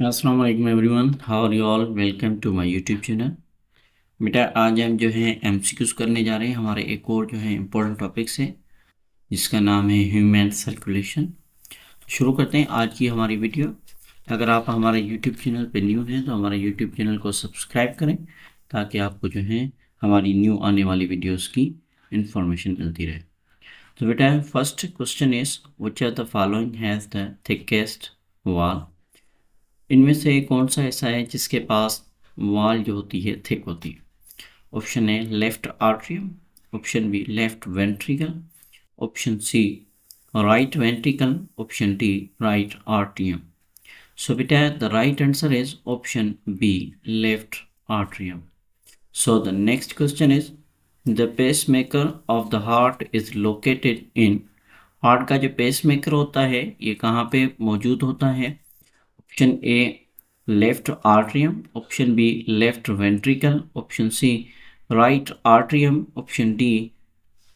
अस्सलाम वालेकुम everyone, how are you all? Welcome to my YouTube channel. बेटा आज हम जो है एमसीक्यूज करने जा रहे हैं हमारे एक और जो है इम्पोर्टेंट टॉपिक से, जिसका नाम है ह्यूमन सर्कुलेशन। शुरू करते हैं आज की हमारी वीडियो। अगर आप हमारे यूट्यूब चैनल पे न्यू हैं तो हमारे यूट्यूब चैनल को सब्सक्राइब करें, ताकि आपको जो है हमारी न्यू आने वाली वीडियोज़ की इंफॉर्मेशन मिलती रहे। तो बेटा first question is which are the following has the thickest wall. इनमें से कौन सा ऐसा है जिसके पास वॉल जो होती है थिक होती है? Option A left atrium, option B left ventricle, option C right ventricle, option D right atrium. So बेटा the right answer is option B left atrium. So the next question is the pacemaker of the heart is located in. Heart का जो pacemaker होता है ये कहाँ पे मौजूद होता है? Option A left atrium, option B left ventricle, option C right atrium, option D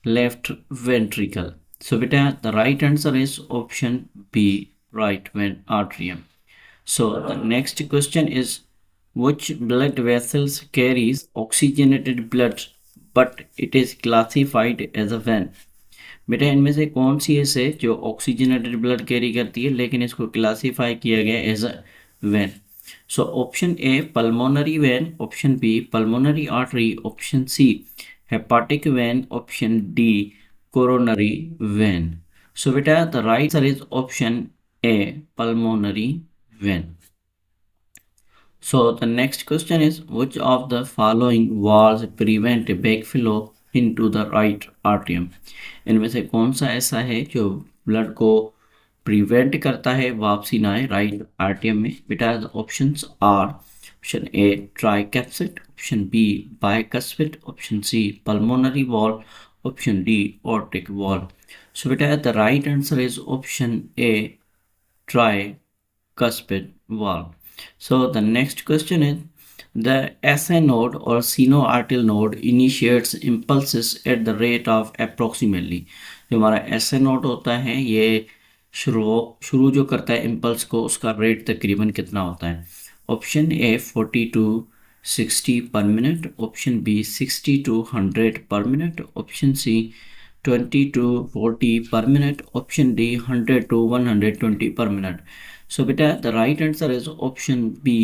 left ventricle. So बेटा the right answer is option B right vein atrium. So the next question is which blood vessels carries oxygenated blood but it is classified as a vein? बेटा इनमें से कौन सी ऐसे जो oxygenated blood carry करती है लेकिन इसको क्लासीफाई किया गया as a vein? So option A pulmonary vein, option B pulmonary artery, option C hepatic vein, option D coronary vein. So बेटा the right answer is option A pulmonary vein. So the next question is which of the following valves prevent backflow into the right atrium? इनमें से कौन सा ऐसा है जो blood को prevent करता है वापसी ना आए राइट आर्टियम में? बेटा the options are option A tricuspid, option B bicuspid, option C pulmonary valve, option D aortic valve. So बेटा the right answer is option A tricuspid valve. So the next question is the SA node or sinoatrial node initiates impulses at the rate of approximately। जो हमारा SA node होता है ये शुरू जो करता है इम्पल्स को उसका रेट तकरीबन कितना होता है? ऑप्शन ए 40 to 60 पर मिनट, ऑप्शन बी 60 to 100 पर minute, option C 20 to 40 per minute, option D 100 to 120 per minute. So beta the right answer is option B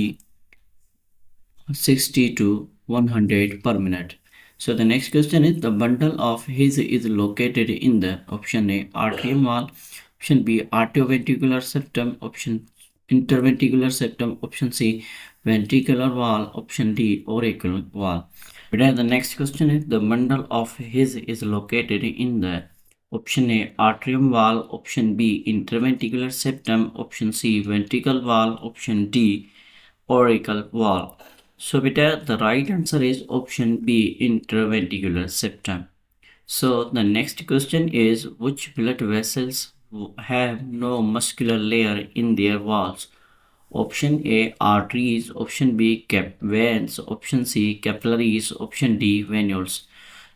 60 to 100 per minute. So the next question is the bundle of His is located in the option A atrium wall, option B arterioventricular septum, option interventricular septum, option C ventricular wall, option D auricular wall. But the next question is the bundle of His is located in the option A atrium wall, option B interventricular septum, option C ventricle wall, option D auricle wall. So beta the right answer is option B interventricular septum. So the next question is which blood vessels have no muscular layer in their walls? Option A arteries, option B veins, option C capillaries, option D venules.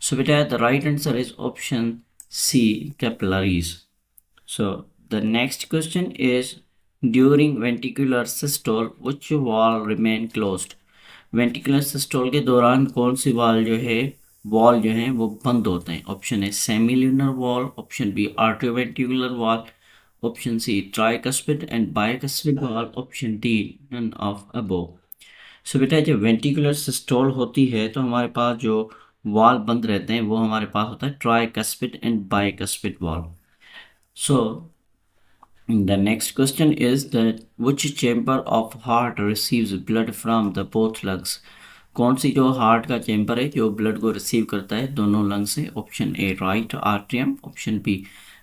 So beta the right answer is option C capillaries. So the next question is during ventricular systole which wall remain closed? Ventricular systole के दौरान कौन सी wall जो है वो बंद होते हैं? Option A semilunar valve, option B atrioventricular valve, option C tricuspid and bicuspid valve, option D none of above. So बेटा जब वेंटिकुलर सिस्टोल होती है तो हमारे पास जो वॉल बंद रहते हैं वो हमारे पास होता है tricuspid and bicuspid wall. So the next question is that which chamber of heart receives blood from the both lungs? कौन सी जो हार्ट का चैम्बर है जो ब्लड को रिसीव करता है दोनों लंग से? Option A right atrium, option B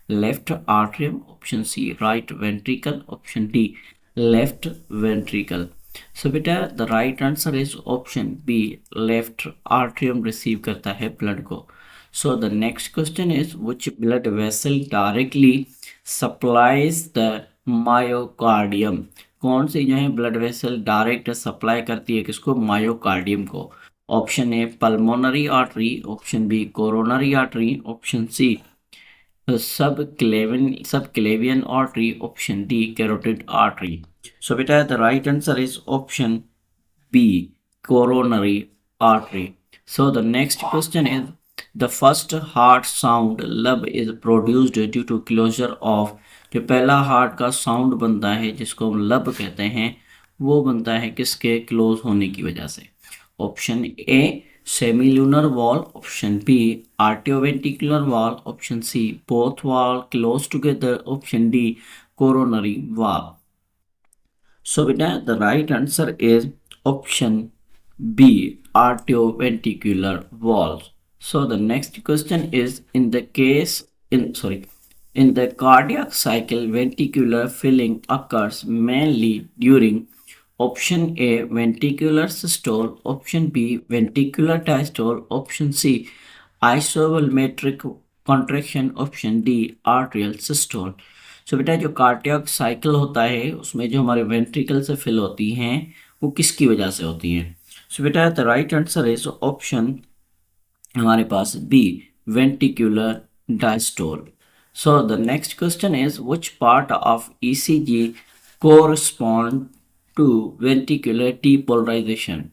left atrium, option C right ventricle, option D left ventricle. So बेटा the right answer is option B left atrium receive करता है ब्लड को। So the next question is which blood vessel directly supplies the myocardium? कौन सी जो है blood vessel direct supply करती है किसको? मायोकार्डियम को। Option A pulmonary artery, option B coronary artery, option C subclavian artery, option D carotid artery. So beta the right answer is option B coronary artery. So the next question is the first heart sound लब is produced due to closure of, जो पहला heart का sound बनता है जिसको हम लब कहते हैं वो बनता है किसके क्लोज होने की वजह से। Option A semilunar valve, option B atrioventricular valve, option C both valve close together, option D coronary valve. So beta the right answer is option B arterioventricular valve. So the next question is in the cardiac cycle ventricular filling occurs mainly during option A ventricular systole, option B ventricular diastole, option C isovolumetric contraction, option D atrial systole. So बेटा जो cardiac cycle होता है उसमें जो हमारे ventricle से fill होती हैं वो किसकी वजह से होती हैं। सो बेटा the right answer is option हमारे पास B ventricular diastole. So the next question is which part of ECG correspond to ventricular depolarisation.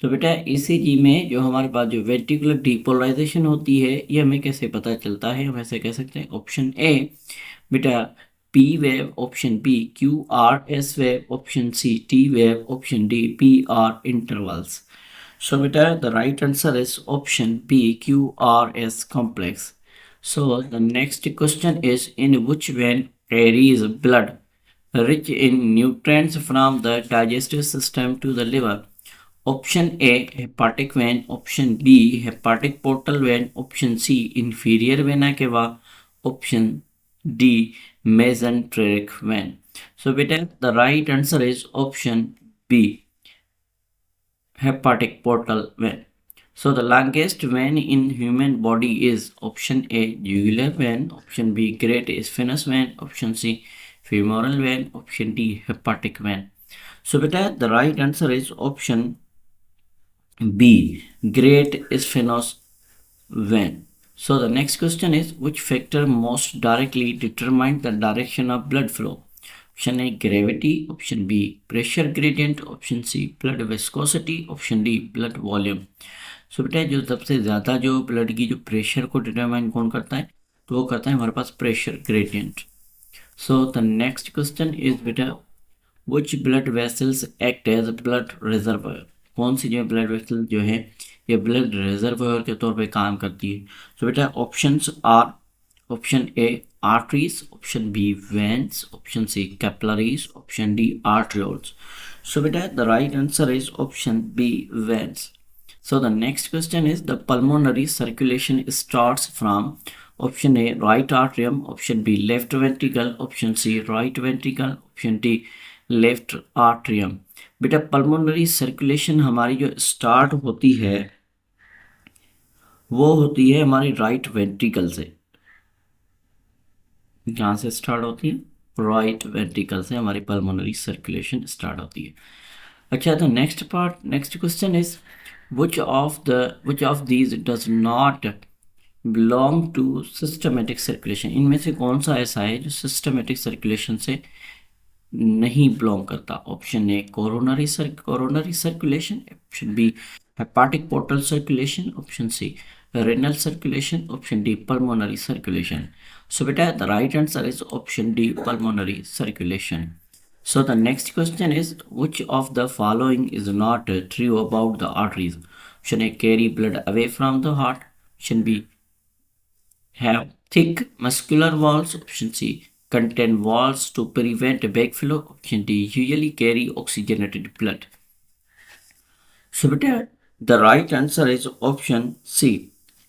तो बेटा ईसीजी में जो हमारे पास जो वेंट्रिकुलर डीपोलराइजेशन होती है ये हमें कैसे पता चलता है, हम ऐसे कह सकते हैं ऑप्शन ए बेटा P wave, option B Q R S wave, option C T wave, option D P R intervals. So बेटा the right answer is option B Q R S complex. So the next question is in which vein carries blood rich in nutrients from the digestive system to the liver, option A hepatic vein, option B hepatic portal vein, option C inferior vena cava, option D mesenteric vein. So beta the right answer is option B hepatic portal vein. So the longest vein in human body is option A jugular vein, option B great isthmus vein, option C femoral vein, option D hepatic vein. So beta the right answer is option B great isthmus vein. So the next question is which factor most directly determines the direction of blood flow. Option A gravity, option B pressure gradient, option C blood viscosity, option D blood volume. So बेटा जो सबसे ज़्यादा जो blood की जो pressure को determine कौन करता है तो वो करता है हमारे पास pressure gradient. So the next question is बेटा which blood vessels act as blood reservoir. कौन सी जो ब्लड वेसल जो है ये ब्लड रिजर्वायर के तौर पे काम करती है। सो बेटा options are option A arteries, option B veins, option C capillaries, option D arterioles. So beta the right answer is option B veins. So the next question is the pulmonary circulation starts from option A right atrium, option B left ventricle, option C right ventricle, option D left atrium. बेटा pulmonary circulation हमारी जो start होती है वो होती है हमारी right ventricle से। कहाँ से स्टार्ट होती है? राइट वेंट्रिकल से हमारी पल्मोनरी सर्कुलेशन स्टार्ट होती है। अच्छा तो next question is which of these does not belong to systematic circulation। इनमें से कौन सा ऐसा है जो सिस्टमेटिक सर्कुलेशन से नहीं बिलोंग करता। Option A coronary circulation, option B hepatic portal circulation, option C renal circulation, option D pulmonary circulation. So beta the right answer is option D pulmonary circulation. So the next question is which of the following is not true about the arteries. Option A carry blood away from the heart, option B have thick muscular walls, option C contain walls to prevent backflow, option D usually carry oxygenated blood. So beta the right answer is option C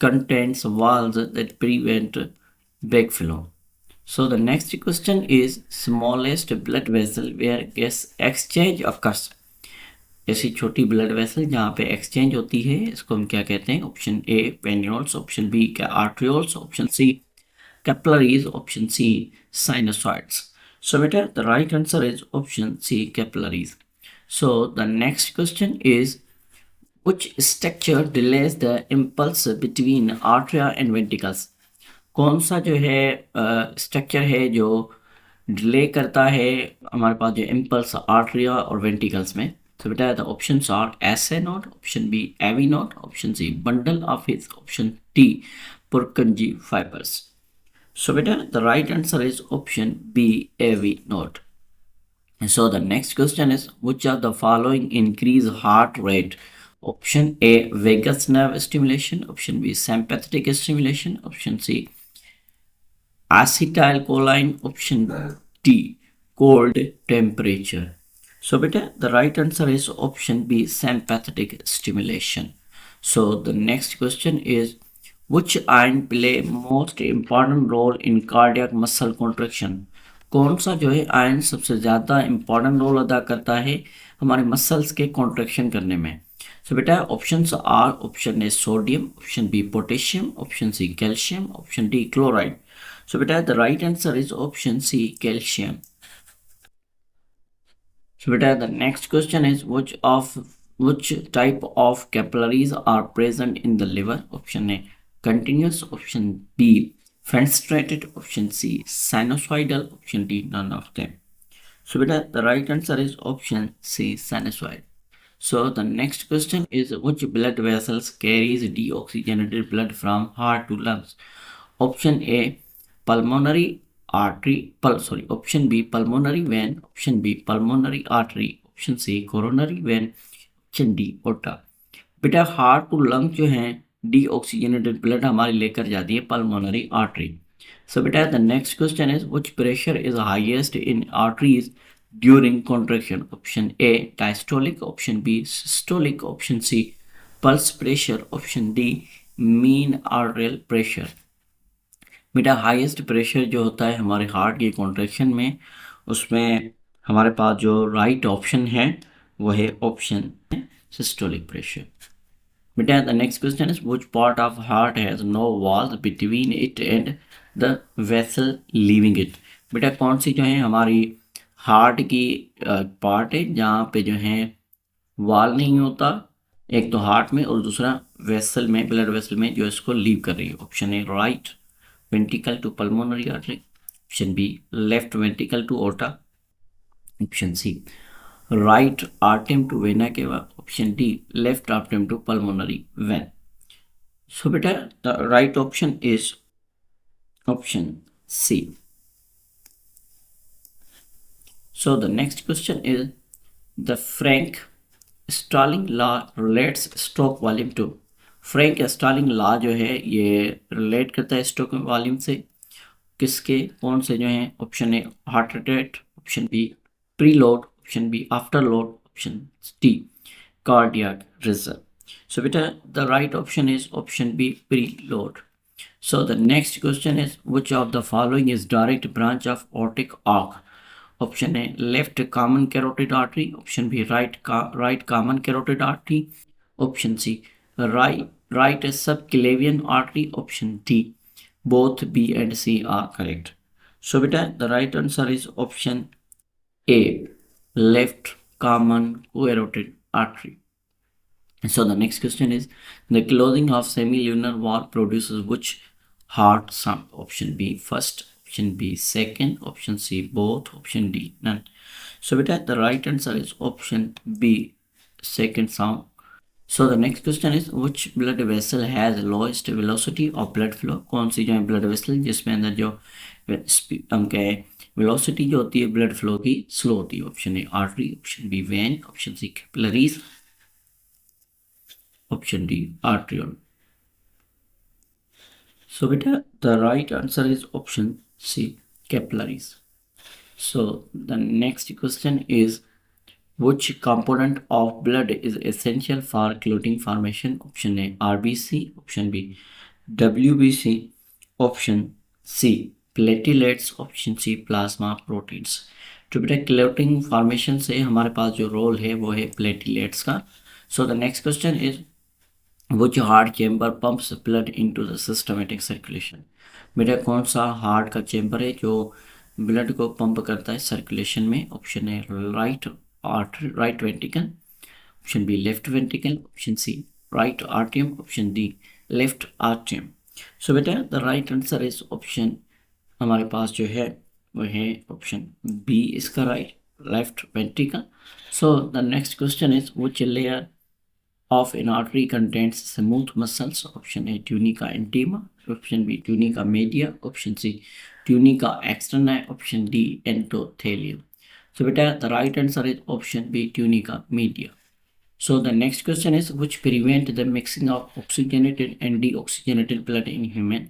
contains walls that prevent backflow. So the next question is smallest blood vessel where gas exchange occurs। ऐसी छोटी blood vessel जहाँ पे exchange होती है इसको हम क्या कहते हैं। Option A venules, option B arterioles, option C capillaries, option C sinusoids. So बेटा the right answer is option C capillaries. So the next question is which structure delays the impulse between atria and ventricles। कौन सा जो है structure है जो delay करता है हमारे पास जो इम्पल्स आर्टरिया और वेंट्रिकल्स में? तो बेटा the options are S A node, option B AV node, option C bundle of His, option D Purkinje fibres. So बेटा the right answer is option B AV node. So the next question is, which of the following increase heart rate? Option A, vagus nerve stimulation. Option B, sympathetic stimulation. Option C, acetylcholine. Option D, cold temperature. So beta, the right answer is option B, sympathetic stimulation. So the next question is, which ion play most important role in cardiac muscle contraction? कौन सा जो है ion सबसे ज़्यादा important role अदा करता है हमारे मसल्स के कॉन्ट्रैक्शन करने में? सो बेटा options are, option A sodium, option B potassium, option C calcium, option D chloride. So बेटा the right answer is option C calcium. So beta, the next question is, which type of capillaries are present in the liver? Option A, continuous. Option B, fenestrated. Option C, sinusoidal. Option D, none of them. So beta, the right answer is option C, sinusoid. So the next question is, which blood vessels carries deoxygenated blood from heart to lungs? Option A, pulmonary option B, pulmonary vein, option B, pulmonary artery, option C, coronary vein, option D, aorta। बेटा heart to lung जो है deoxygenated blood हमारी लेकर जाती है pulmonary artery. So बेटा the next question is, which pressure is highest in arteries during contraction? Option A diastolic, option B systolic, option C pulse pressure, option D mean arterial pressure. बेटा highest pressure जो होता है हमारे heart के contraction में, उसमें हमारे पास जो राइट ऑप्शन है वो है ऑप्शन सिस्टोलिक प्रेशर। बेटा the next question is, which part of heart has no walls between it and the vessel leaving it? बेटा कौन सी जो है हमारी हार्ट की पार्ट है जहाँ पे जो है वॉल नहीं होता, एक तो हार्ट में और दूसरा वेसल में, ब्लड वेसल में जो इसको लीव कर रही है? Option A right ventricle to pulmonary artery, option B left ventricle to aorta, option C right atrium to vena cava, option D left atrium to pulmonary vein। so beta the right option is option C। so the next question is, the Frank Starling law relates stroke volume to? Frank Starling law जो है ये relate करता है stroke volume से, किसके, कौन से जो है? Option A heart rate, option B preload, option B afterload, option D cardiac reserve. So बेटा the right option is option B preload. So the next question is, which of the following is direct branch of aortic arch? Option A left common carotid artery, option B right common carotid artery, option C right subclavian artery, option D both B and C are correct। so beta the right answer is option A left common carotid artery। so the next question is, the closing of semilunar valve produces which heart sound? option B first, option B second, option C both, option D none। so beta the right answer is option B second sound। so the next question is, which blood vessel has lowest velocity of blood flow? कौन सी जो है blood vessel जिसमें अंदर जो हम कहे velocity जो होती है ब्लड फ्लो की स्लो होती है? Option A artery, option B vein, option C capillaries, option D arteriole. so beta the right answer is option C capillaries। so the next question is, which component of blood is essential for clotting formation? option A RBC, option B WBC, option C platelets, option C plasma proteins। तो बेटा clotting formation से हमारे पास जो role है वो है platelets का। सो the next question is, which heart chamber pumps blood into the systematic circulation? बेटा कौन सा हार्ट का चेम्बर है जो ब्लड को पंप करता है सर्कुलेशन में? Option A right ventricle, option B left ventricle, option C right atrium, option D left atrium। सो बेटा the right answer is option हमारे पास जो है वो है ऑप्शन बी इसका right left ventricle. So the next question is which layer of an artery contains smooth muscles. Option A tunica intima, option B tunica media, option C tunica externa, option D endothelium. So beta the right answer is option B tunica media. So the next question is which prevent the mixing of oxygenated and deoxygenated blood in human.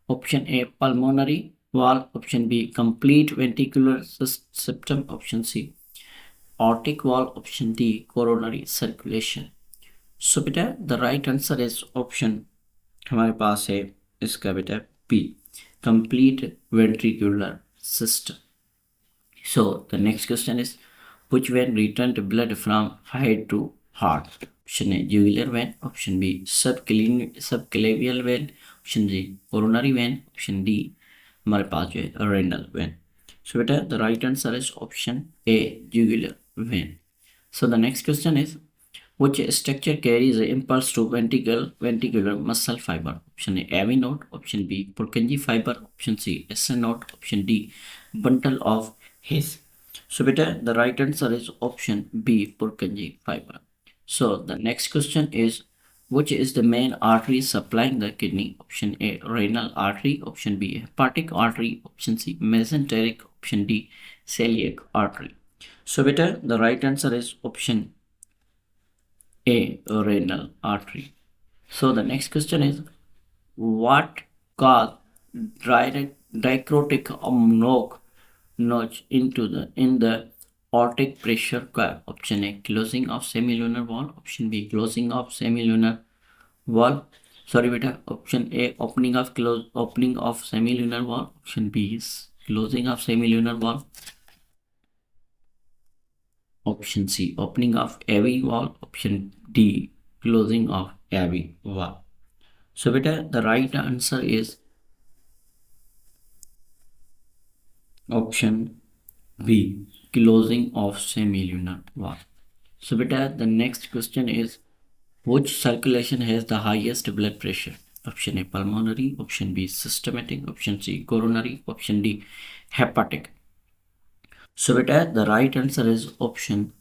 Option A pulmonary valve, option B complete ventricular system, option C aortic valve, option D coronary circulation. So बेटा the right answer is option हमारे पास है इसका बेटा B complete ventricular system. So the next question is which vein return blood from head to heart. Option A jugular vein, option B subclavian vein, option C coronary vein, option D हमारे पास जो है renal vein. So बेटा the right answer is option A jugular vein. So the next question is which structure carries the impulse to ventricular muscle fiber. Option A AV node, option B Purkinje fiber, option C SN node, option D bundle of His. So beta the right answer is option B Purkinje fiber. So the next question is which is the main artery supplying the kidney. Option A renal artery, option B hepatic artery, option C mesenteric, option D celiac artery. So beta the right answer is option A renal artery. So the next question is what caused dicrotic notch in the aortic pressure curve. Option A closing of semilunar valve, option B closing of semilunar valve. Sorry beta, option A opening of semilunar valve, option B is closing of semilunar valve, option C opening of AV valve, option D closing of AV valve. So beta the right answer is option B closing of semilunar valve. So beta the next question is which circulation has the highest blood pressure. Option A pulmonary, option B systematic, option C coronary, option D hepatic. So beta the right answer is option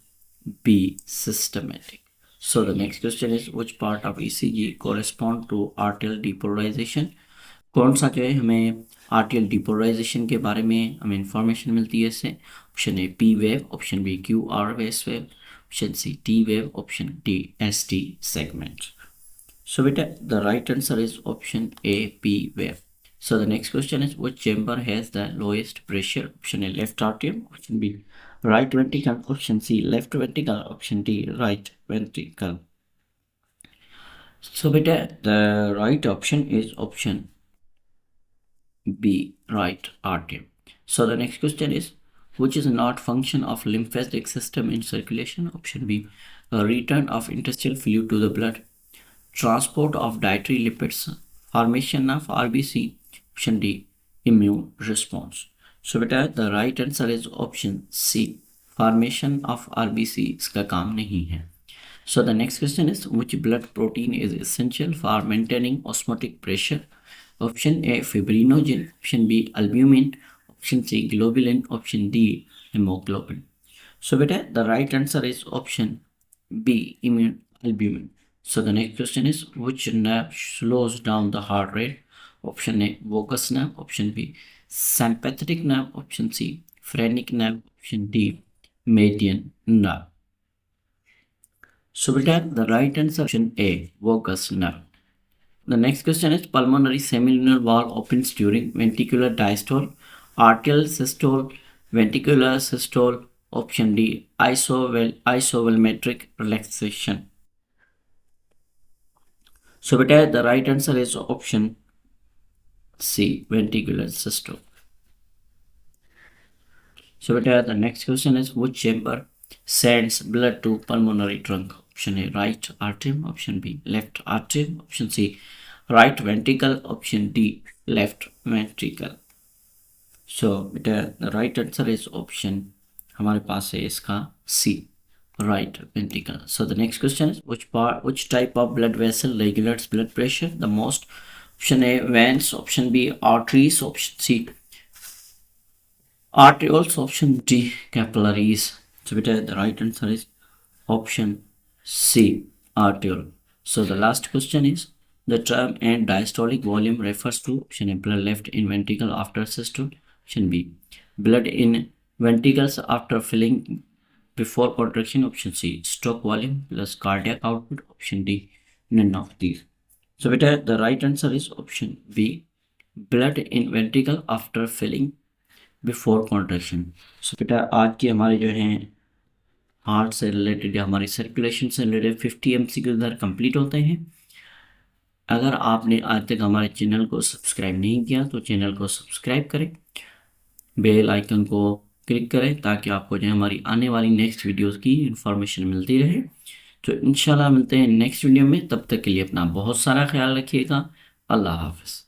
B systematic. So the next question is which part of ECG correspond to arterial depolarization. कौन सा जो है हमें आर्टियल depolarisation के बारे में हमें information मिलती है इससे. Option A P wave, option B Q R S wave, option C T wave, option D S T segment. So बेटा the right answer is option A P wave. So the next question is which chamber has the lowest pressure. Option A left atrium, option B right ventricle, option C left ventricle, option D right ventricle. So beta the right option is option B right atrium. So the next question is which is not function of lymphatic system in circulation. Option B a return of interstitial fluid to the blood, transport of dietary lipids, formation of RBC, option D immune response. So beta the right answer is option C formation of RBC इसका काम नहीं है. So the next question is which blood protein is essential for maintaining osmotic pressure. Option A fibrinogen, option B albumin, option C globulin, option D hemoglobin. So beta the right answer is option B immune albumin. So the next question is which nerve slows down the heart rate. Option A vagus nerve, option B sympathetic nerve, option C phrenic nerve, option D median nerve. So beta the right answer option A vagus nerve. The next question is pulmonary semilunar valve opens during ventricular diastole, arterial systole, ventricular systole, option D isovolumetric relaxation. So beta the right answer is option C ventricular systole. So beta the next question is which chamber sends blood to pulmonary trunk. Option A right atrium, option B left atrium, option C right ventricle, option D left ventricle. So beta the right answer is option हमारे पास है इसका C right ventricle. So the next question is which type of blood vessel regulates blood pressure the most. Option A veins, option B arteries, option C arterioles, option D capillaries. So बेटा the right answer is option C arteriole. So the last question is the term and diastolic volume refers to option A blood left in ventricle after systole, option B blood in ventricles after filling before contraction, option C stroke volume plus cardiac output, option D none of these. So बेटा the right answer is option B blood in ventricle after filling before contraction. So बेटा आज की हमारी जो है heart से related या हमारी सर्कुलेशन से रिलेटेड 50 MCQ इधर कंप्लीट होते हैं। अगर आपने आज तक हमारे चैनल को सब्सक्राइब नहीं किया तो चैनल को सब्सक्राइब करें, बेल आइकन को क्लिक करें ताकि आपको जो है हमारी आने वाली नेक्स्ट वीडियोस की इंफॉर्मेशन मिलती रहे। तो इंशाल्लाह मिलते हैं नेक्स्ट वीडियो में, तब तक के लिए अपना बहुत सारा ख्याल रखिएगा। अल्लाह हाफ़िज़।